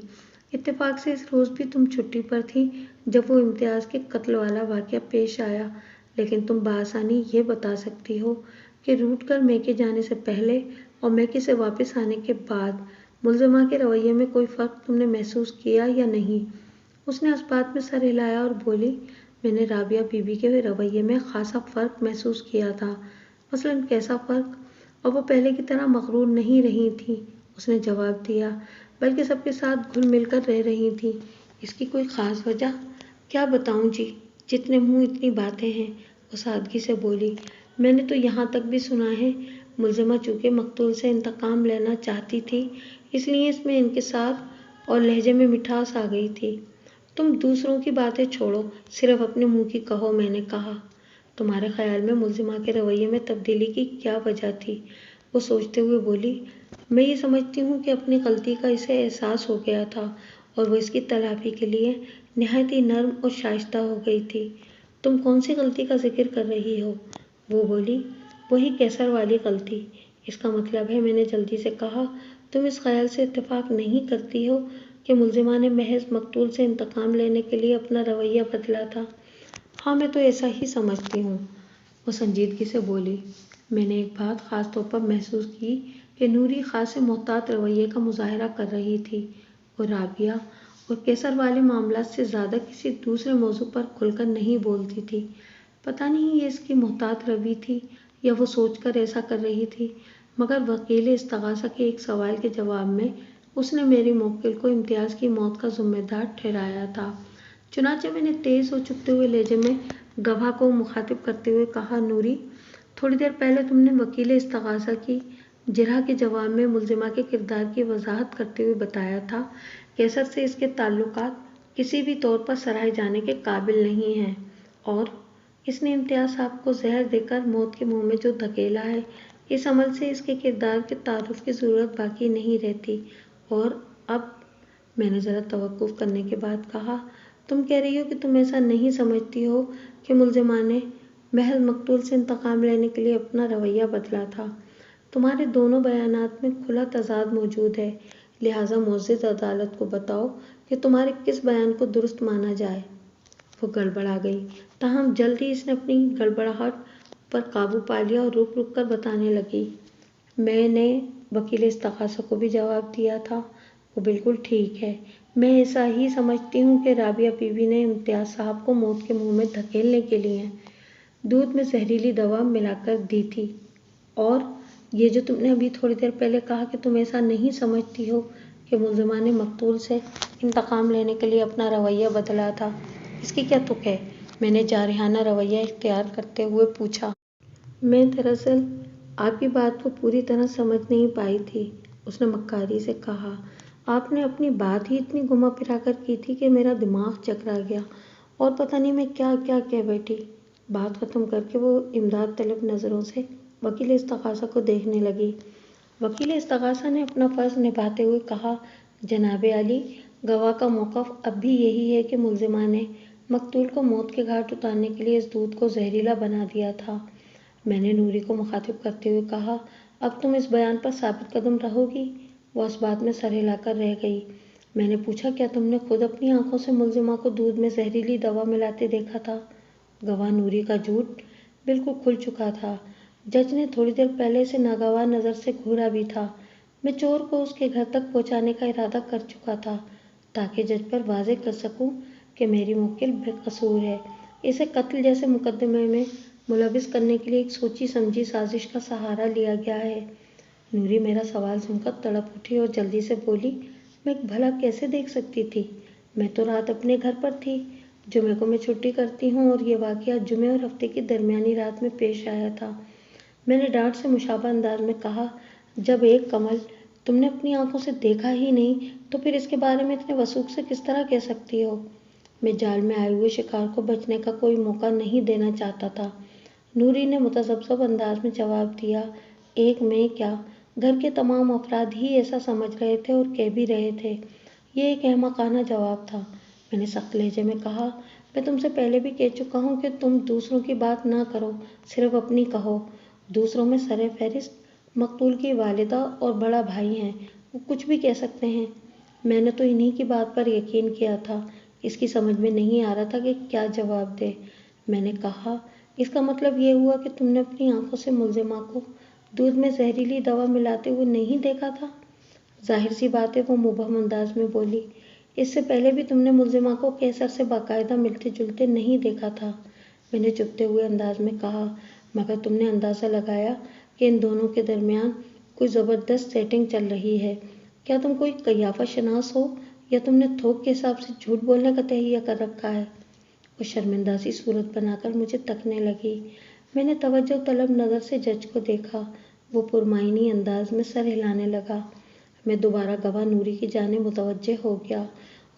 اتفاق سے اس روز بھی تم چھٹی پر تھی جب وہ امتیاز کے قتل والا واقعہ پیش آیا، لیکن تم بآسانی یہ بتا سکتی ہو کہ روٹھ کر میکے جانے سے پہلے اور میکے سے واپس آنے کے بعد ملزمہ کے رویے میں کوئی فرق تم نے محسوس کیا یا نہیں؟ اس نے اس بات میں سر ہلایا اور بولی، میں نے رابعہ بی بی کے رویے میں خاصا فرق محسوس کیا تھا۔ مثلاً کیسا فرق؟ اور وہ پہلے کی طرح مغرور نہیں رہی تھی، اس نے جواب دیا، بلکہ سب کے ساتھ گھل مل کر رہ رہی تھی۔ اس کی کوئی خاص وجہ؟ کیا بتاؤں جی، جتنے منہ اتنی باتیں ہیں، وہ سادگی سے بولی۔ میں نے تو یہاں تک بھی سنا ہے، ملزمہ چونکہ مقتول سے انتقام لینا چاہتی تھی، اس لیے اس میں انکسار اور لہجے میں مٹھاس آ گئی تھی۔ تم دوسروں کی باتیں چھوڑو، صرف اپنے منہ کی کہو، میں نے کہا۔ تمہارے خیال میں ملزمہ کے رویے میں تبدیلی کی کیا وجہ تھی؟ وہ سوچتے ہوئے بولی، میں یہ سمجھتی ہوں کہ اپنی غلطی کا اسے احساس ہو گیا تھا اور وہ اس کی تلافی کے لیے نہایت ہی نرم اور شائستہ ہو گئی تھی۔ تم کون سی غلطی کا ذکر کر رہی ہو؟ وہ بولی، وہی کیسر والی غلطی۔ اس کا مطلب ہے، میں نے جلدی سے کہا، تم اس خیال سے اتفاق نہیں کرتی ہو کہ ملزمہ نے محض مقتول سے انتقام لینے کے لیے اپنا رویہ بدلا تھا؟ ہاں، میں تو ایسا ہی سمجھتی ہوں، وہ سنجیدگی سے بولی۔ میں نے ایک بات خاص طور پر محسوس کی کہ نوری خاصے محتاط رویے کا مظاہرہ کر رہی تھی، وہ رابعہ اور کیسر والے معاملات سے زیادہ کسی دوسرے موضوع پر کھل کر نہیں بولتی تھی۔ پتہ نہیں یہ اس کی محتاط روی تھی یا وہ سوچ کر ایسا کر رہی تھی، مگر وکیل استغاثہ کے ایک سوال کے جواب میں उसने मेरी मोक्किल को इम्तियाज़ की मौत का जिम्मेदार ठहराया था। चुनाचे मैंने तेज हो चुकते हुए लहजे में गवाह को मुखातिब करते हुए कहा, नूरी, थोड़ी देर पहले तुमने वकील इस्तगासा की जिरह के जवाब में मुल्जिमा के किरदार की वजाहत करते हुए बताया था, कैसर से इसके ताल्लुकात किसी भी तौर पर सराहे जाने के काबिल नहीं हैं और इसने इम्तियाज़ साहब को जहर देकर मौत के मुंह में जो धकेला है, इस अमल से इसके किरदार के तारुफ की ज़रूरत बाकी नहीं रहती। और अब मैंने ज़रा तवक्कुफ करने के बाद कहा, तुम कह रही हो कि तुम ऐसा नहीं समझती हो कि मुल्जिमा ने महज मकतूल से इंतकाम लेने के लिए अपना रवैया बदला था। तुम्हारे दोनों बयानात में खुला तजाद मौजूद है, लिहाजा मुअज़्ज़िज़ अदालत को बताओ कि तुम्हारे किस बयान को दुरुस्त माना जाए। वो गड़बड़ा गई, ताहम जल्द ही इसने अपनी गड़बड़ाहट पर काबू पा लिया और रुक रुक कर बताने लगी। मैंने वकील इस्तगासा को भी जवाब दिया था। वो बिल्कुल ठीक है। मैं ऐसा ही समझती हूँ कि राबिया बीवी ने इम्तियाज़ साहब को मौत के मुंह में धकेलने के लिए दूध में जहरीली दवा मिलाकर दी थी। और ये जो तुमने अभी थोड़ी देर पहले कहा कि तुम ऐसा नहीं समझती हो कि मुल्जिमा ने मकतूल से इंतकाम लेने के लिए अपना रवैया बदला था, इसकी क्या तुक है? मैंने जारहाना रवैया इख्तियार करते हुए पूछा। मैं दरअसल आपकी बात को पूरी तरह समझ नहीं पाई थी, उसने मक्कारी से कहा। आपने अपनी बात ही इतनी घुमा फिरा कर की थी कि मेरा दिमाग चकरा गया और पता नहीं मैं क्या क्या कह बैठी। बात ख़त्म करके वो इमदाद तलब नज़रों से वकील इस्तगासा को देखने लगी। वकील इस्तगासा ने अपना फ़र्ज़ निभाते हुए कहा, जनाब आली, गवाह का मौक़िफ़ अब भी यही है कि मुल्जिमा ने मकतूल को मौत के घाट उतारने के लिए इस दूध को जहरीला बना दिया था। मैंने नूरी को मुखातिब करते हुए कहा, अब तुम इस बयान पर साबित कदम रहोगी? वह उस बात में सर हिलाकर रह गई। मैंने पूछा, क्या तुमने खुद अपनी आंखों से मुल्जिमा को दूध में जहरीली दवा मिलाते देखा था? गवाह नूरी का झूठ बिल्कुल खुल चुका था। जज ने थोड़ी देर पहले इसे नागवार नज़र से घूरा भी था। मैं चोर को उसके घर तक पहुंचाने का इरादा कर चुका था ताकि जज पर वाज़ेह कर सकूं कि मेरी मुवक्किल बेकसूर है। इसे कत्ल जैसे मुकदमे में मुलविस करने के लिए एक सोची समझी साजिश का सहारा लिया गया है। नूरी मेरा सवाल सुनकर तड़प उठी और जल्दी से बोली, मैं भला कैसे देख सकती थी? मैं तो रात अपने घर पर थी। जुमे को मैं छुट्टी करती हूँ और ये वाक़या जुमे और हफ्ते की दरमियानी रात में पेश आया था। मैंने डांट से मुशाबा अंदाज में कहा, जब एक कमल तुमने अपनी आंखों से देखा ही नहीं तो फिर इसके बारे में इतने वसूख से किस तरह कह सकती हो? मैं जाल में आए हुए शिकार को बचने का कोई मौका नहीं देना चाहता था। नूरी ने मुतज़ब्ज़ब अंदाज में जवाब दिया, एक मैं क्या, घर के तमाम अफराद ही ऐसा समझ रहे थे और कह भी रहे थे। ये एक अहमकाना जवाब था। मैंने सख्त लहजे में कहा, मैं तुमसे पहले भी कह चुका हूँ कि तुम दूसरों की बात ना करो, सिर्फ अपनी कहो। दूसरों में सरे फहरिस्त मकतूल की वालिदा और बड़ा भाई हैं, वो कुछ भी कह सकते हैं। मैंने तो इन्हीं की बात पर यकीन किया था। इसकी समझ में नहीं आ रहा था कि क्या जवाब दे। मैंने कहा, इसका मतलब ये हुआ कि तुमने अपनी आंखों से मुल्जिमा को दूध में जहरीली दवा मिलाते हुए नहीं देखा था? जाहिर सी बात है, वो मुबहम अंदाज में बोली। इससे पहले भी तुमने मुल्जिमा को कैसर से बाकायदा मिलते जुलते नहीं देखा था। मैंने चुपते हुए अंदाज में कहा, मगर तुमने अंदाज़ा लगाया कि इन दोनों के दरमियान कोई ज़बरदस्त सेटिंग चल रही है। क्या तुम कोई कयाफा शनास हो या तुमने थोक के हिसाब से झूठ बोलने का तहैया कर रखा है? वो शर्मिंदा सी सूरत बनाकर मुझे तकने लगी। मैंने तवज्जो तलब नज़र से जज को देखा। वो पुरमाइनी अंदाज में सर हिलाने लगा। मैं दोबारा गवाह नूरी की जानिब मुतवज्जे हो गया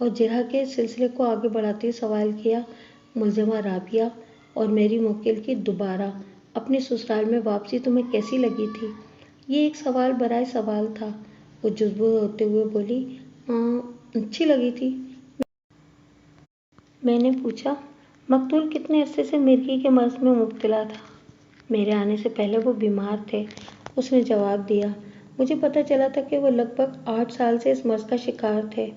और जिरह के सिलसिले को आगे बढ़ाते हुए सवाल किया, मुल्जिमा राबिया और मेरी मुवक्किल की दोबारा अपने ससुराल में वापसी तुम्हें कैसी लगी थी? ये एक सवाल बराए सवाल था। वो जुज़्बू होते हुए बोली, अच्छी लगी थी। मैंने पूछा, मकतूल कितने अरसे से मिर्गी के मर्ज़ में मुब्तला था? मेरे आने से पहले वो बीमार थे, उसने जवाब दिया। मुझे पता चला था कि वो लगभग 8 साल से इस मर्ज़ का शिकार थे।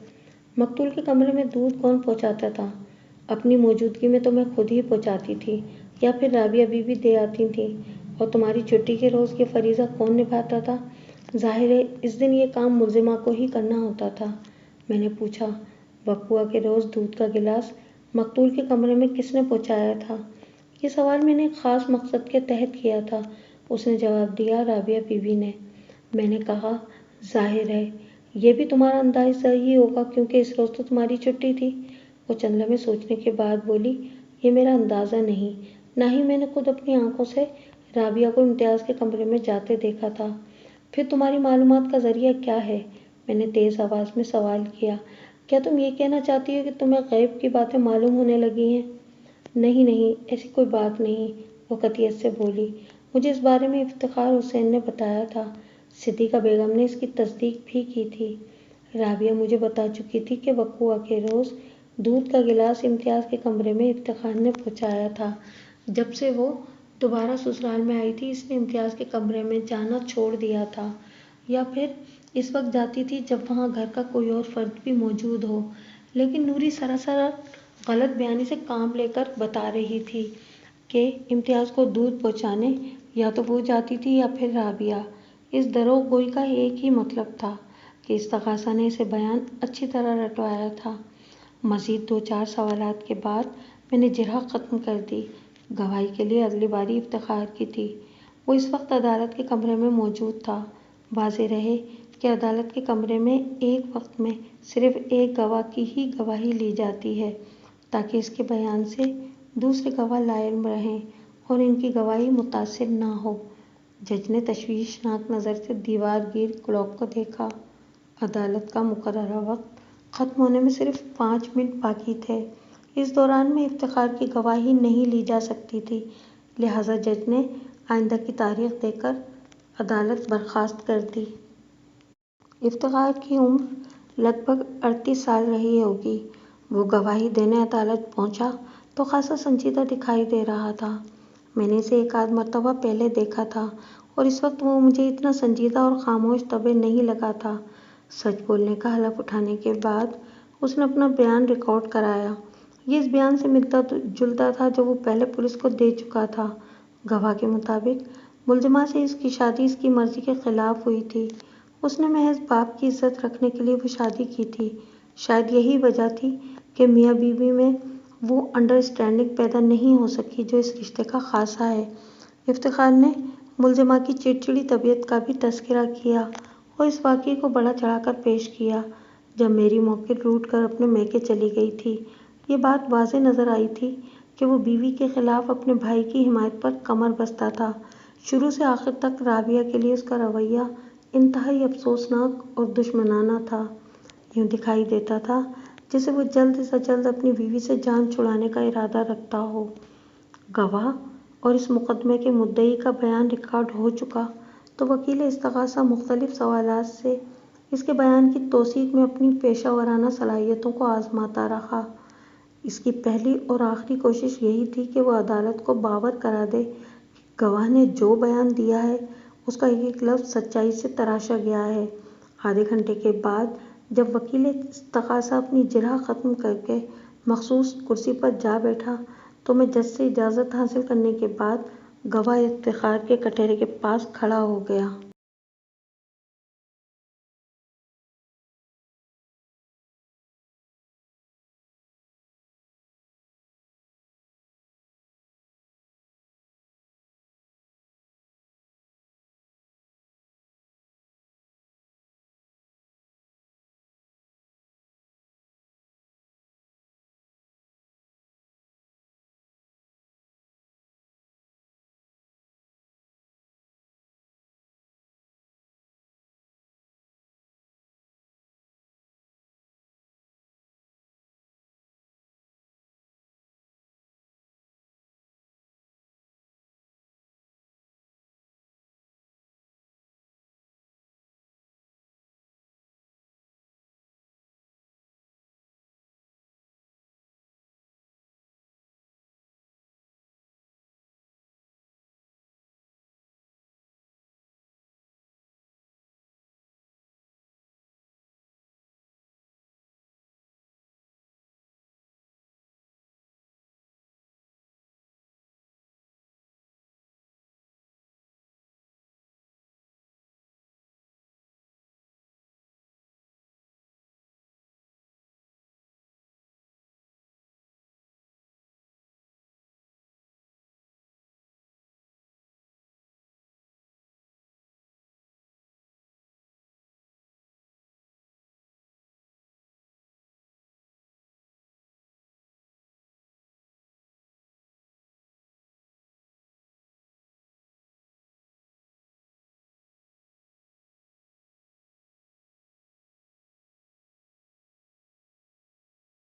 मकतूल के कमरे में दूध कौन पहुंचाता था? अपनी मौजूदगी में तो मैं खुद ही पहुंचाती थी या फिर राबिया बीवी दे आती थी। और तुम्हारी छुट्टी के रोज़ ये फरीज़ा कौन निभाता था? जाहिर है इस दिन ये काम मुल्जिमा को ही करना होता था। मैंने पूछा, वक़्फ़ा के रोज़ दूध का गिलास मकतूल के कमरे में किसने पहुंचाया था? ये सवाल मैंने एक ख़ास मकसद के तहत किया था, उसने जवाब दिया, राबिया बीवी ने। मैंने कहा, जाहिर है یہ بھی تمہارا انداز صحیح ہوگا کیونکہ اس روز تو تمہاری چھٹی تھی۔ وہ چند لمحے سوچنے کے بعد بولی، یہ میرا اندازہ نہیں، نہ ہی میں نے خود اپنی آنکھوں سے رابعہ کو امتیاز کے کمرے میں جاتے دیکھا تھا۔ پھر تمہاری معلومات کا ذریعہ کیا ہے؟ میں نے تیز آواز میں سوال کیا۔ کیا تم یہ کہنا چاہتی ہو کہ تمہیں غیب کی باتیں معلوم ہونے لگی ہیں؟ نہیں نہیں، ایسی کوئی بات نہیں، وہ قطعیت سے بولی۔ مجھے اس بارے میں افتخار حسین نے بتایا تھا، صدیقہ بیگم نے اس کی تصدیق بھی کی تھی۔ رابعہ مجھے بتا چکی تھی کہ وقوعہ کے روز دودھ کا گلاس امتیاز کے کمرے میں افتخار نے پہنچایا تھا۔ جب سے وہ دوبارہ سسرال میں آئی تھی، اس نے امتیاز کے کمرے میں جانا چھوڑ دیا تھا، یا پھر اس وقت جاتی تھی جب وہاں گھر کا کوئی اور فرد بھی موجود ہو۔ لیکن نوری سراسر غلط بیانی سے کام لے کر بتا رہی تھی کہ امتیاز کو دودھ پہنچانے یا تو وہ جاتی تھی یا پھر رابعہ۔ اس دروغ گوئی کا ایک ہی مطلب تھا کہ استغاثہ نے اسے بیان اچھی طرح رٹوایا تھا۔ مزید 2-4 سوالات کے بعد میں نے جرح ختم کر دی۔ گواہی کے لیے اگلی باری افتخار کی تھی۔ وہ اس وقت عدالت کے کمرے میں موجود تھا۔ واضح رہے کہ عدالت کے کمرے میں ایک وقت میں صرف ایک گواہ کی ہی گواہی لی جاتی ہے تاکہ اس کے بیان سے دوسرے گواہ لائل رہیں اور ان کی گواہی متاثر نہ ہو۔ جج نے تشویشناک نظر سے دیوار گیر کلاک کو دیکھا۔ عدالت کا مقررہ وقت ختم ہونے میں صرف 5 منٹ باقی تھے۔ اس دوران میں افتخار کی گواہی نہیں لی جا سکتی تھی، لہٰذا جج نے آئندہ کی تاریخ دے کر عدالت برخاست کر دی۔ افتخار کی عمر لگ بھگ 38 سال رہی ہوگی۔ وہ گواہی دینے عدالت پہنچا تو خاصا سنجیدہ دکھائی دے رہا تھا۔ میں نے اسے ایک آدھ مرتبہ پہلے دیکھا تھا اور اس وقت وہ مجھے اتنا سنجیدہ اور خاموش طبع نہیں لگا تھا۔ سچ بولنے کا حلف اٹھانے کے بعد اس نے اپنا بیان ریکارڈ کرایا۔ یہ اس بیان سے ملتا جلتا تھا جو وہ پہلے پولیس کو دے چکا تھا۔ گواہ کے مطابق ملزمہ سے اس کی شادی اس کی مرضی کے خلاف ہوئی تھی۔ اس نے محض باپ کی عزت رکھنے کے لیے وہ شادی کی تھی۔ شاید یہی وجہ تھی کہ میاں بیوی میں وہ انڈرسٹینڈنگ پیدا نہیں ہو سکی جو اس رشتے کا خاصہ ہے۔ افتخار نے ملزمہ کی چڑچڑی طبیعت کا بھی تذکرہ کیا اور اس واقعے کو بڑھا چڑھا کر پیش کیا جب میری موکل روٹھ کر اپنے میکے چلی گئی تھی۔ یہ بات واضح نظر آئی تھی کہ وہ بیوی کے خلاف اپنے بھائی کی حمایت پر کمر بستہ تھا۔ شروع سے آخر تک رابعہ کے لیے اس کا رویہ انتہائی افسوسناک اور دشمنانہ تھا۔ یوں دکھائی دیتا تھا جیسے وہ جلد سے جلد اپنی بیوی سے جان چھڑانے کا ارادہ رکھتا ہو۔ گواہ اور اس مقدمے کے مدعی کا بیان ریکارڈ ہو چکا تو وکیل استغاثہ مختلف سوالات سے اس کے بیان کی توثیق میں اپنی پیشہ ورانہ صلاحیتوں کو آزماتا رہا۔ اس کی پہلی اور آخری کوشش یہی تھی کہ وہ عدالت کو باور کرا دے کہ گواہ نے جو بیان دیا ہے اس کا ایک ایک لفظ سچائی سے تراشا گیا ہے۔ آدھے گھنٹے کے بعد جب وکیل استغاثہ اپنی جرح ختم کر کے مخصوص کرسی پر جا بیٹھا تو میں جج سے اجازت حاصل کرنے کے بعد گواہ افتخار کے کٹہرے کے پاس کھڑا ہو گیا۔